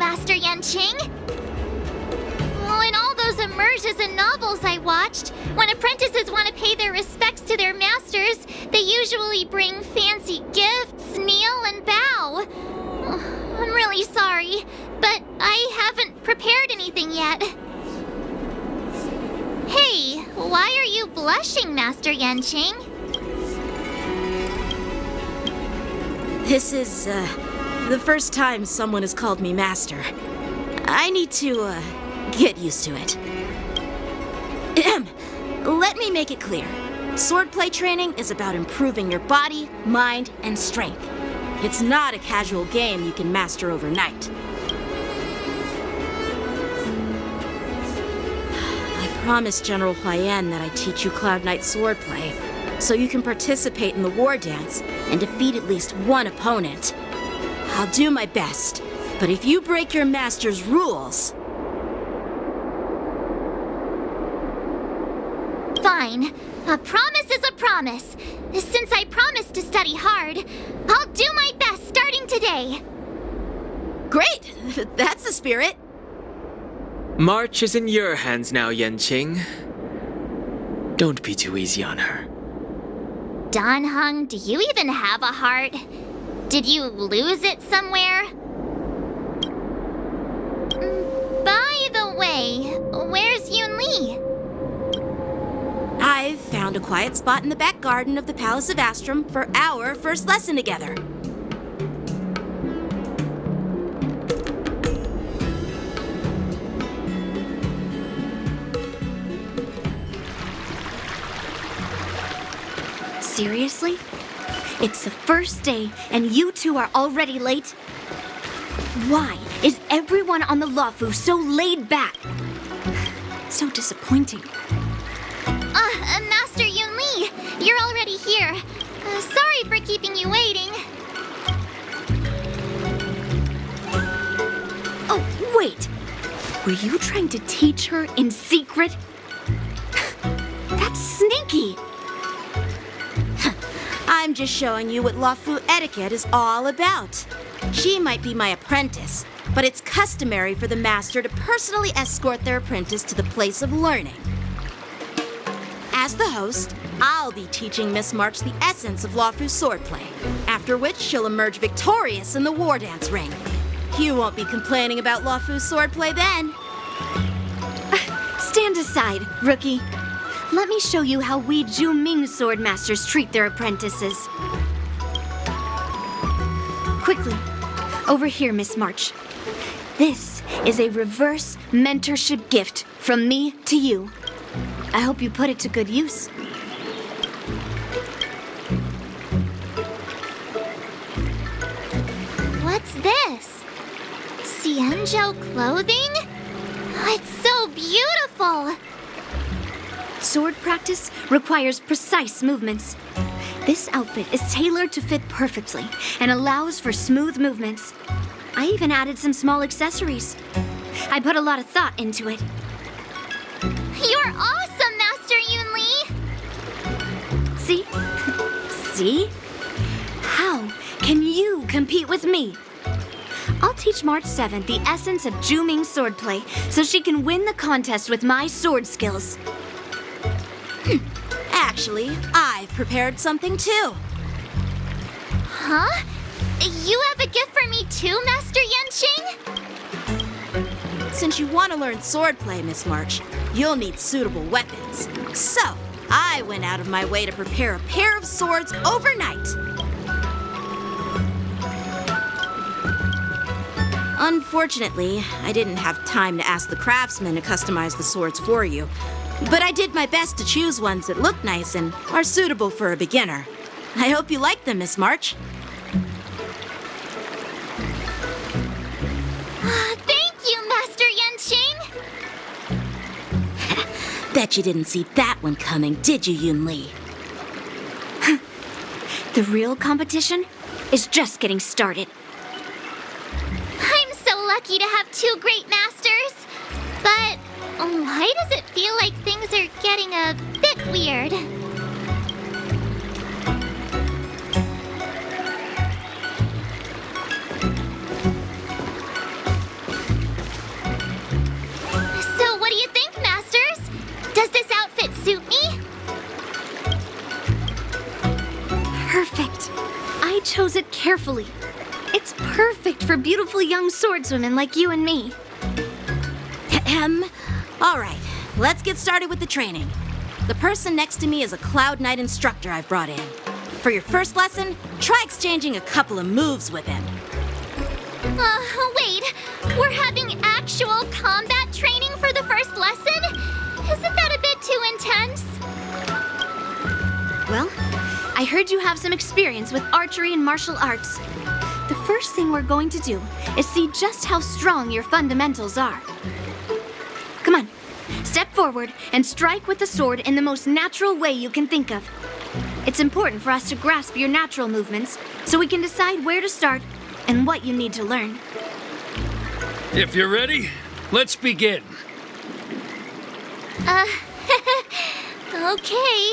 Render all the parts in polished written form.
Master YANQING. Oh, in all those immersions and novels I watched, when apprentices want to pay their respects to their masters, they usually bring fancy gifts, kneel, and bow. Oh, I'm really sorry, but I haven't prepared anything yet. Hey, why are you blushing, Master YANQING? This is, the first time someone has called me master. I need to, get used to it. Let me make it clear. Swordplay training is about improving your body, mind, and strength. It's not a casual game you can master overnight. I promised General Huayan that I'd teach you Cloud Knight swordplay, so you can participate in the war dance and defeat at least one opponent. I'll do my best, but if you break your master's rules... Fine. A promise is a promise. Since I promised to study hard, I'll do my best starting today. Great! That's the spirit. March is in your hands now, YANQING. Don't be too easy on her. Danheng, do you even have a heart? Did you lose it somewhere? By the way, where's YUNLI? I've found a quiet spot in the back garden of the Palace of Astrum for our first lesson together. Seriously? It's the first day and you two are already late? Why is everyone on the Luofu so laid back? So disappointing. Master YUNLI, you're already here. Sorry for keeping you waiting. Oh, wait. Were you trying to teach her in secret? That's sneaky. I'm just showing you what Luofu etiquette is all about. She might be my apprentice, but it's customary for the master to personally escort their apprentice to the place of learning. As the host, I'll be teaching Miss March the essence of Luofu swordplay, after which she'll emerge victorious in the war dance ring. You won't be complaining about Luofu swordplay then. Stand aside, rookie. Let me show you how we Zhuming swordmasters treat their apprentices. Quickly, over here, Miss March. This is a reverse mentorship gift from me to you. I hope you put it to good use. What's this? Xianzhou clothing? Oh, it's so beautiful! Sword practice requires precise movements. This outfit is tailored to fit perfectly and allows for smooth movements. I even added some small accessories. I put a lot of thought into it. You're awesome, Master YUNLI! See? See? How can you compete with me? I'll teach March 7th the essence of Zhuming swordplay so she can win the contest with my sword skills. Actually, I've prepared something too. Huh? You have a gift for me too, Master YANQING? Since you want to learn swordplay, Miss March, you'll need suitable weapons. So, I went out of my way to prepare a pair of swords overnight. Unfortunately, I didn't have time to ask the craftsman to customize the swords for you. But I did my best to choose ones that look nice and are suitable for a beginner. I hope you like them, Miss March. Thank you, Master YANQING! Bet you didn't see that one coming, did you, YUNLI? The real competition is just getting started. I'm so lucky to have two great masters. But why does it feel like things are getting a bit weird? carefully. It's perfect for beautiful young swordswomen like you and me. All right, let's get started with the training. The person next to me is a Cloud Knight instructor I've brought in. For your first lesson, try exchanging a couple of moves with him. Wait. We're having actual combat training for the first lesson? Isn't that a bit too intense? Well, I heard you have some experience with archery and martial arts. The first thing we're going to do is see just how strong your fundamentals are. Come on, step forward and strike with the sword in the most natural way you can think of. It's important for us to grasp your natural movements so we can decide where to start and what you need to learn. If you're ready, let's begin. Okay.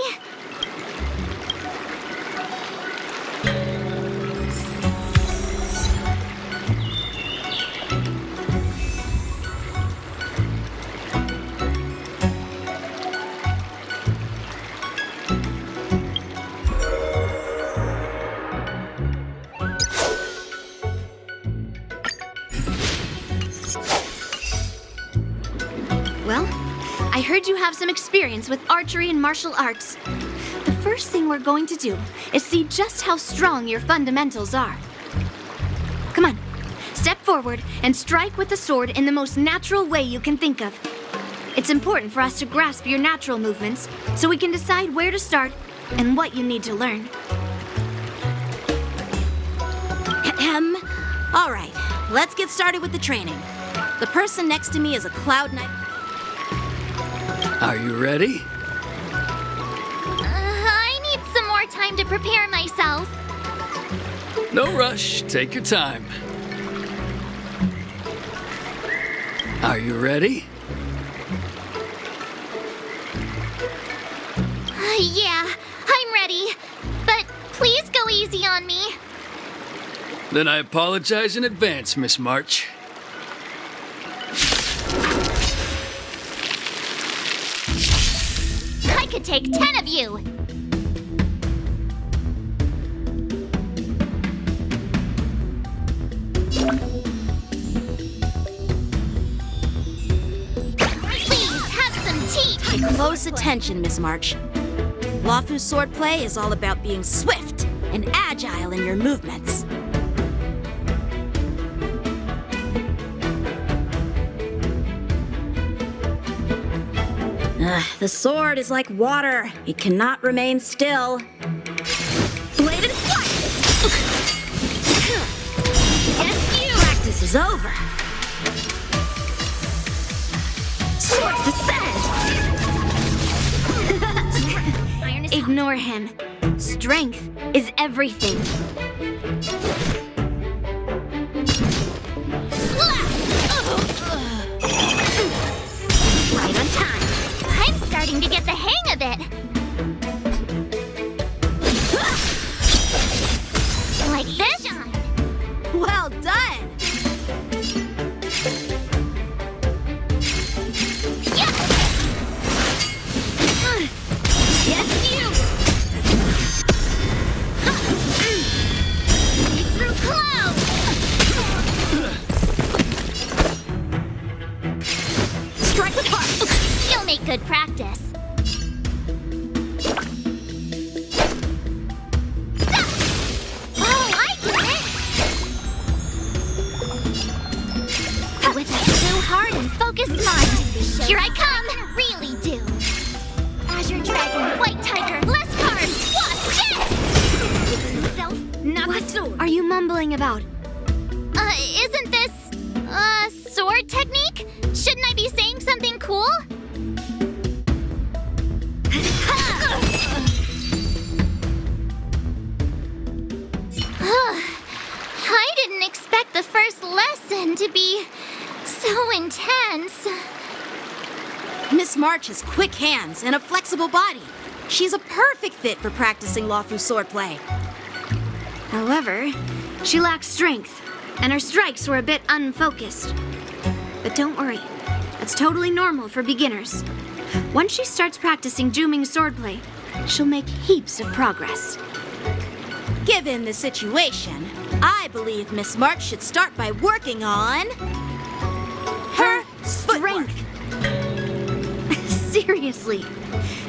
Well, I heard you have some experience with archery and martial arts. The first thing we're going to do is see just how strong your fundamentals are. Come on, step forward and strike with the sword in the most natural way you can think of. It's important for us to grasp your natural movements so we can decide where to start and what you need to learn. All right, let's get started with the training. The person next to me is a Cloud Knight. Are you ready? I need some more time to prepare myself. No rush. Take your time. Are you ready? Yeah, I'm ready. But please go easy on me. Then I apologize in advance, Miss March. I could take 10 of you. Please have some tea. Pay close attention, Miss March. Luofu's swordplay is all about being swift and agile in your movements. The sword is like water. It cannot remain still. Bladed flight! Yes, you! Practice is over. Swords descend! Ignore him. Strength is everything. Right on time. I'm starting to get the hang of it. Like this? Well done! Yeah. Yes, you. Through clouds. Strike the part! You'll make good practice. Oh, I get it! With a true heart and focused mind, here I come! Really do. Azure Dragon, White Tiger, less cards! What? Self, not What the sword. are you mumbling about? Isn't this, sword technique? Shouldn't I be saying something cool? I didn't expect the first lesson to be so intense. Miss March has quick hands and a flexible body. She's a perfect fit for practicing Luofu's swordplay. However, she lacks strength, and her strikes were a bit unfocused. But don't worry, that's totally normal for beginners. Once she starts practicing Juming swordplay, she'll make heaps of progress. Given the situation, I believe Miss March should start by working on Her footwork. strength. Seriously,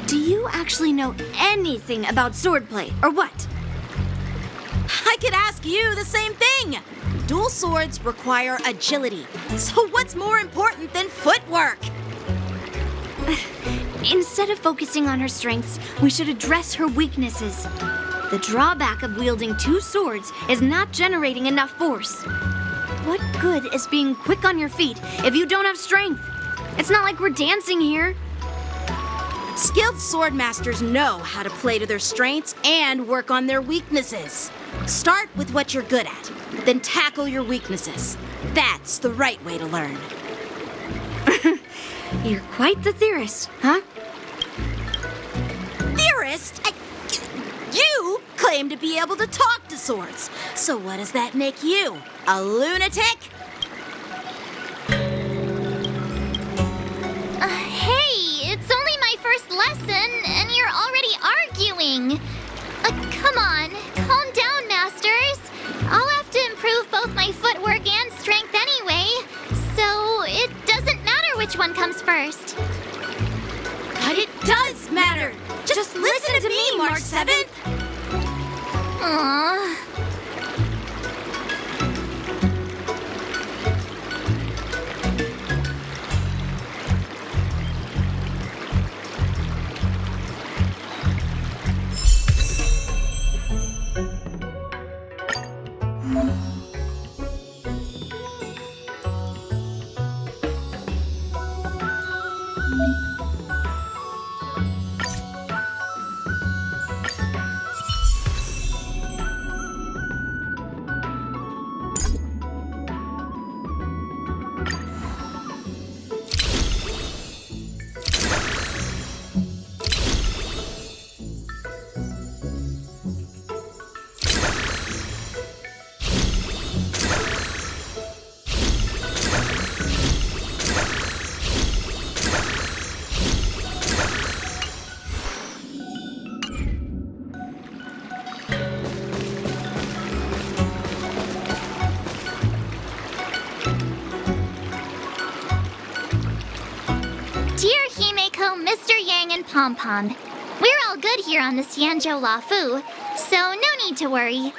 do you actually know anything about swordplay, or what? I could ask you the same thing. Dual swords require agility. So what's more important than footwork? Instead of focusing on her strengths, we should address her weaknesses. The drawback of wielding two swords is not generating enough force. What good is being quick on your feet if you don't have strength? It's not like we're dancing here. Skilled sword masters know how to play to their strengths and work on their weaknesses. Start with what you're good at, then tackle your weaknesses. That's the right way to learn. You're quite the theorist, huh? Theorist? You claim to be able to talk to swords. So what does that make you? A lunatic? Hey, it's only my first lesson, and you're already arguing. Come on, calm down, masters. I'll have to improve both my footwork and strength anyway, so it doesn't matter which one comes first. But it does matter. Just listen to me, March 7th. Aww. Dear Himeko, Mr. Yang, and Pom Pom, we're all good here on the Xianzhou Lafu, so no need to worry.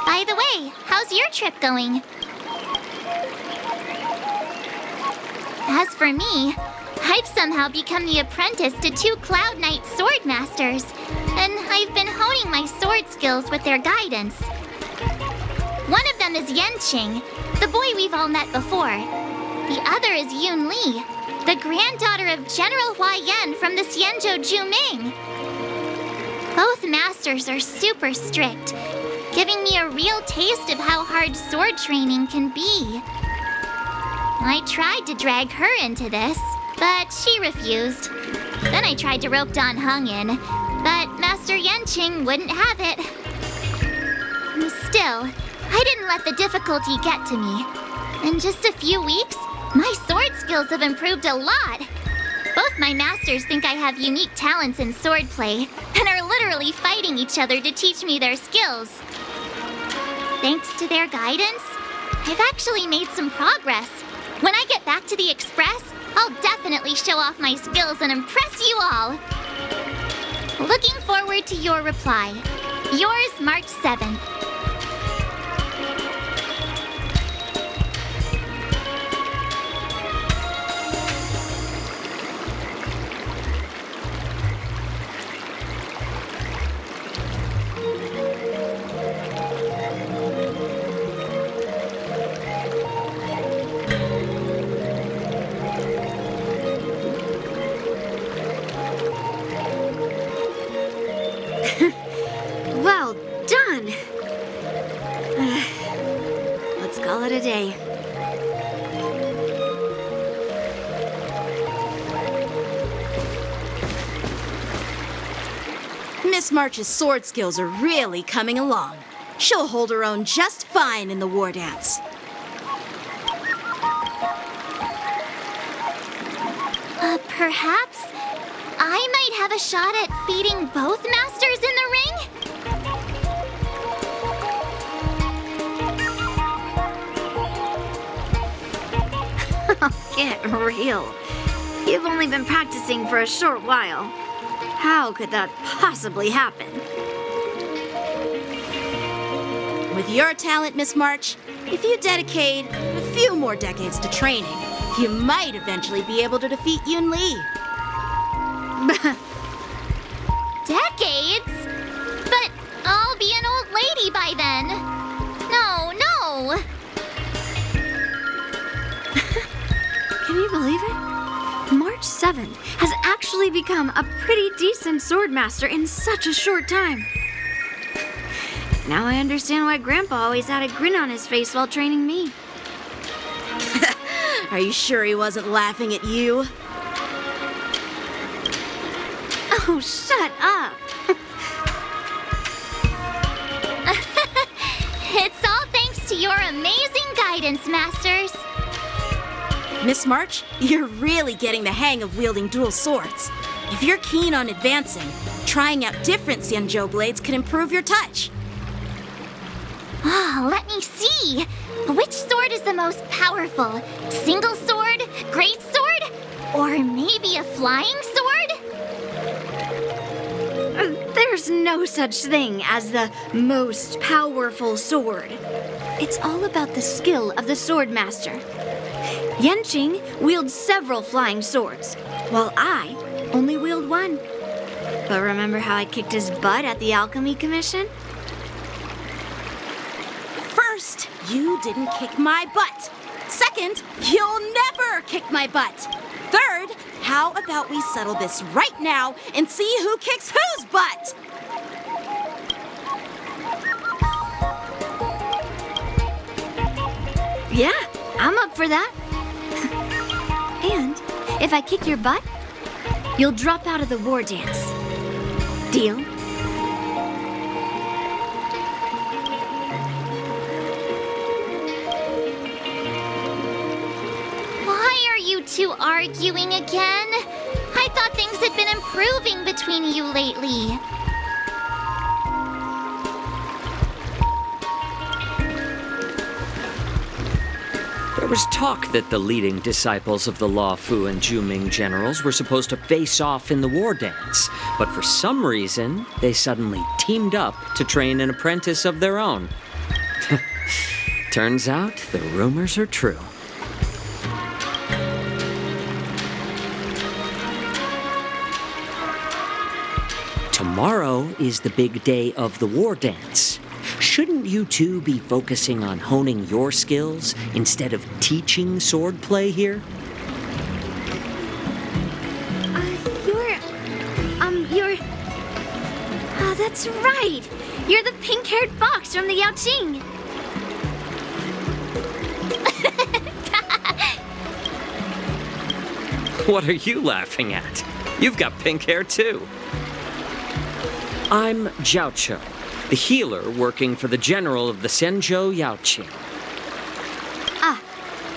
By the way, how's your trip going? As for me, I've somehow become the apprentice to two Cloud Knight sword masters, and I've been honing my sword skills with their guidance. One of them is YANQING, the boy we've all met before. The other is YUNLI, the granddaughter of General Yan from the Xianzhou Juming. Both masters are super strict, giving me a real taste of how hard sword training can be. I tried to drag her into this, but she refused. Then I tried to rope Dan Heng in, but Master YANQING wouldn't have it. Still, I didn't let the difficulty get to me. In just a few weeks, my sword skills have improved a lot. Both my masters think I have unique talents in swordplay and are literally fighting each other to teach me their skills. Thanks to their guidance, I've actually made some progress. When I get back to the Express, I'll definitely show off my skills and impress you all. Looking forward to your reply. Yours, March 7th. Well done. Let's call it a day. Miss March's sword skills are really coming along. She'll hold her own just fine in the war dance. Perhaps I might have a shot at beating both masters in the ring? Get real. You've only been practicing for a short while. How could that possibly happen? With your talent, Miss March, if you dedicate a few more decades to training, you might eventually be able to defeat YUNLI. Decades? But I'll be an old lady by then. No, no. Can you believe it? March 7th has actually become a pretty decent swordmaster in such a short time. Now I understand why Grandpa always had a grin on his face while training me. Are you sure he wasn't laughing at you? Oh, shut up! It's all thanks to your amazing guidance, Masters. Miss March, you're really getting the hang of wielding dual swords. If you're keen on advancing, trying out different Xianzhou blades can improve your touch. Oh, let me see. Which sword is the most powerful? Single sword? Great sword? Or maybe a flying sword? There's no such thing as the most powerful sword. It's all about the skill of the swordmaster. YANQING wields several flying swords, while I only wield one. But remember how I kicked his butt at the Alchemy Commission? First, you didn't kick my butt. Second, you'll never kick my butt. Third, how about we settle this right now and see who kicks whose butt? Yeah, I'm up for that. And if I kick your butt, you'll drop out of the war dance. Deal? Why are you two arguing again? I thought things had been improving between you lately. There was talk that the leading disciples of the Law Fu and Zhuming generals were supposed to face off in the war dance, but for some reason, they suddenly teamed up to train an apprentice of their own. Turns out the rumors are true. Tomorrow is the big day of the war dance. Shouldn't you two be focusing on honing your skills instead of teaching swordplay here? You're... Oh, that's right. You're the pink-haired fox from the YANQING. What are you laughing at? You've got pink hair too. I'm Jiaoqiu, the healer working for the general of the Zhenzhou Yaoqing. Ah,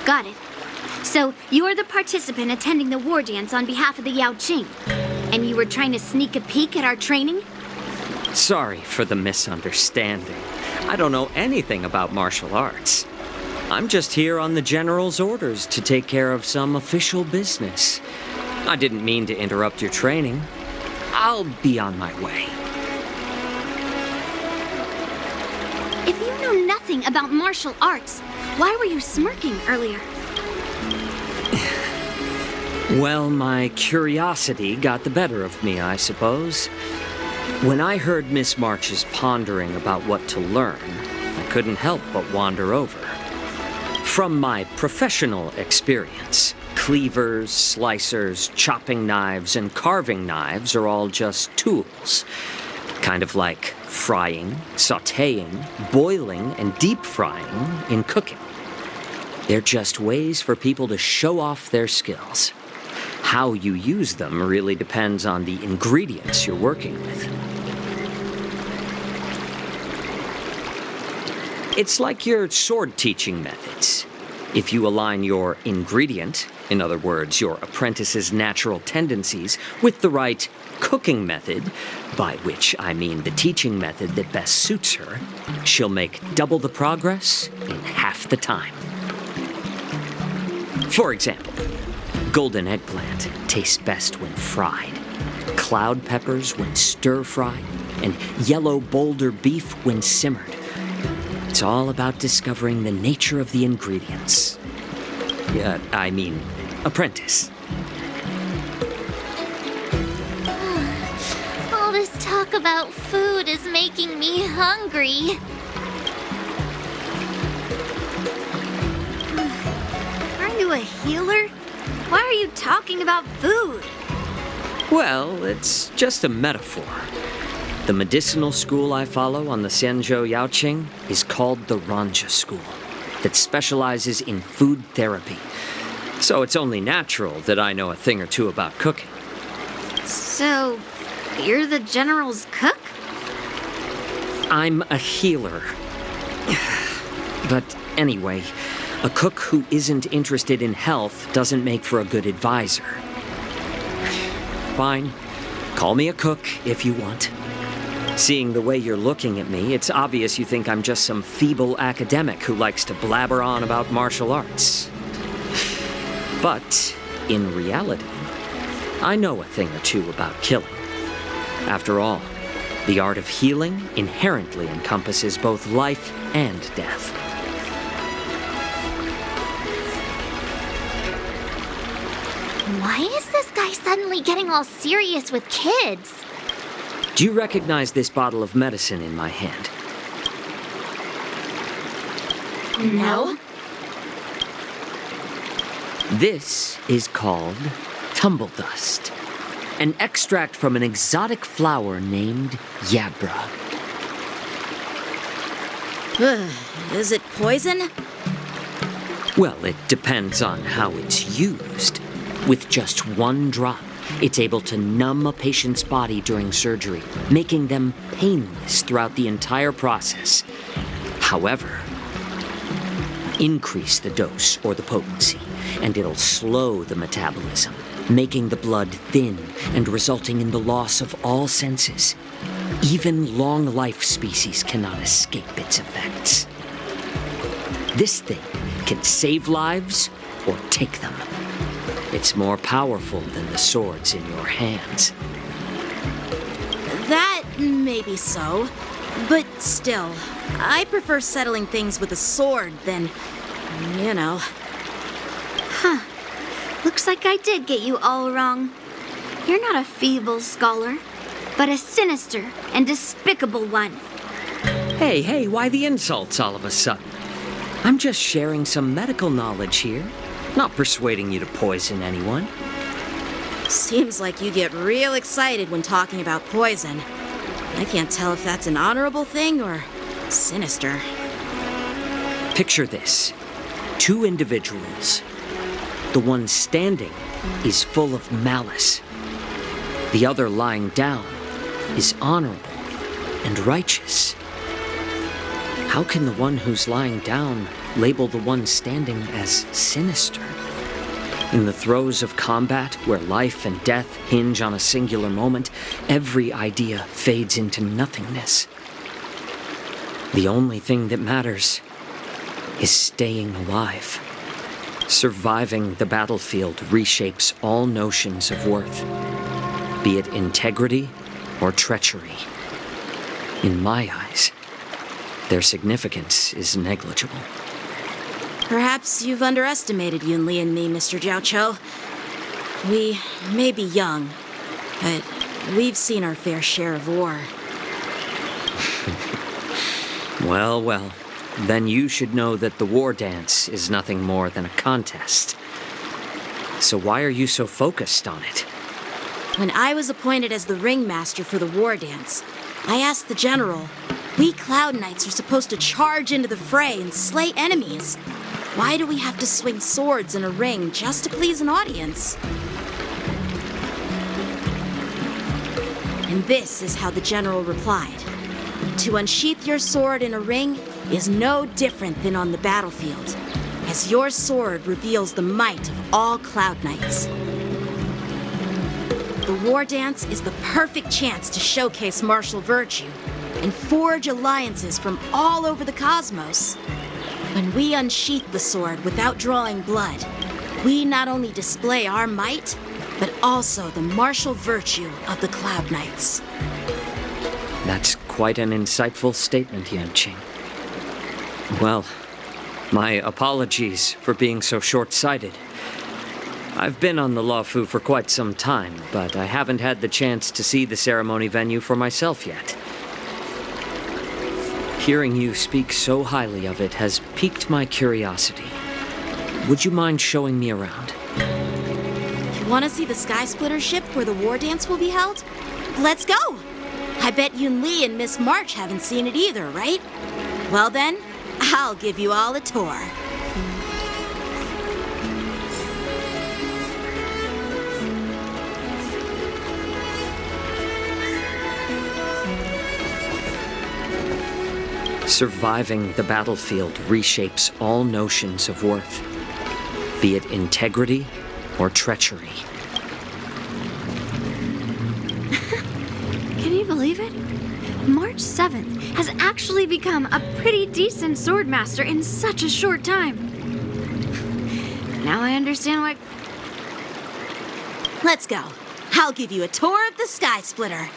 got it. So you're the participant attending the war dance on behalf of the YAOQING, and you were trying to sneak a peek at our training? Sorry for the misunderstanding. I don't know anything about martial arts. I'm just here on the general's orders to take care of some official business. I didn't mean to interrupt your training. I'll be on my way. If you know nothing about martial arts, why were you smirking earlier? Well, my curiosity got the better of me, I suppose. When I heard Miss March's pondering about what to learn, I couldn't help but wander over. From my professional experience, cleavers, slicers, chopping knives, and carving knives are all just tools. Kind of like frying, sautéing, boiling, and deep frying in cooking. They're just ways for people to show off their skills. How you use them really depends on the ingredients you're working with. It's like your sword teaching methods. If you align your ingredient, in other words, your apprentice's natural tendencies, with the right cooking method, by which I mean the teaching method that best suits her, she'll make double the progress in half the time. For example, golden eggplant tastes best when fried, cloud peppers when stir-fried, and yellow boulder beef when simmered. It's all about discovering the nature of the ingredients. Apprentice. All this talk about food is making me hungry. Aren't you a healer? Why are you talking about food? Well, it's just a metaphor. The medicinal school I follow on the Xianzhou YANQING is called the Ranja School, that specializes in food therapy. So it's only natural that I know a thing or two about cooking. So, you're the General's cook? I'm a healer. But anyway, a cook who isn't interested in health doesn't make for a good advisor. Fine, call me a cook if you want. Seeing the way you're looking at me, it's obvious you think I'm just some feeble academic who likes to blabber on about martial arts. But, in reality, I know a thing or two about killing. After all, the art of healing inherently encompasses both life and death. Why is this guy suddenly getting all serious with kids? Do you recognize this bottle of medicine in my hand? No? This is called tumble dust, an extract from an exotic flower named Yabra. Is it poison? Well, it depends on how it's used. With just one drop, it's able to numb a patient's body during surgery, making them painless throughout the entire process. However, increase the dose or the potency, and it'll slow the metabolism, making the blood thin and resulting in the loss of all senses. Even long-life species cannot escape its effects. This thing can save lives or take them. It's more powerful than the swords in your hands. That may be so, but still, I prefer settling things with a sword than, you know. Looks like I did get you all wrong. You're not a feeble scholar, but a sinister and despicable one. Hey, why the insults all of a sudden? I'm just sharing some medical knowledge here, not persuading you to poison anyone. Seems like you get real excited when talking about poison. I can't tell if that's an honorable thing or sinister. Picture this. 2 individuals. The one standing is full of malice. The other lying down is honorable and righteous. How can the one who's lying down label the one standing as sinister? In the throes of combat, where life and death hinge on a singular moment, every idea fades into nothingness. The only thing that matters is staying alive. Surviving the battlefield reshapes all notions of worth, be it integrity or treachery. In my eyes, their significance is negligible. Perhaps you've underestimated Yunli and me, Mr. Jiaoqiu. We may be young, but we've seen our fair share of war. Well, then you should know that the war dance is nothing more than a contest. So why are you so focused on it? When I was appointed as the ringmaster for the war dance, I asked the general, we Cloud Knights are supposed to charge into the fray and slay enemies. Why do we have to swing swords in a ring just to please an audience? And this is how the general replied. To unsheath your sword in a ring is no different than on the battlefield, as your sword reveals the might of all Cloud Knights. The war dance is the perfect chance to showcase martial virtue and forge alliances from all over the cosmos. When we unsheath the sword without drawing blood, we not only display our might, but also the martial virtue of the Cloud Knights. That's quite an insightful statement, YANQING. Well, my apologies for being so short-sighted. I've been on the Luofu for quite some time, but I haven't had the chance to see the ceremony venue for myself yet. Hearing you speak so highly of it has piqued my curiosity. Would you mind showing me around? You want to see the Sky Splitter ship where the war dance will be held? Let's go! I bet YUNLI and Miss March haven't seen it either, right? Well then, I'll give you all a tour. Surviving the battlefield reshapes all notions of worth, be it integrity or treachery. Can you believe it? March 7th has actually become a pretty decent swordmaster in such a short time. Now I understand why... Let's go. I'll give you a tour of the Sky Splitter.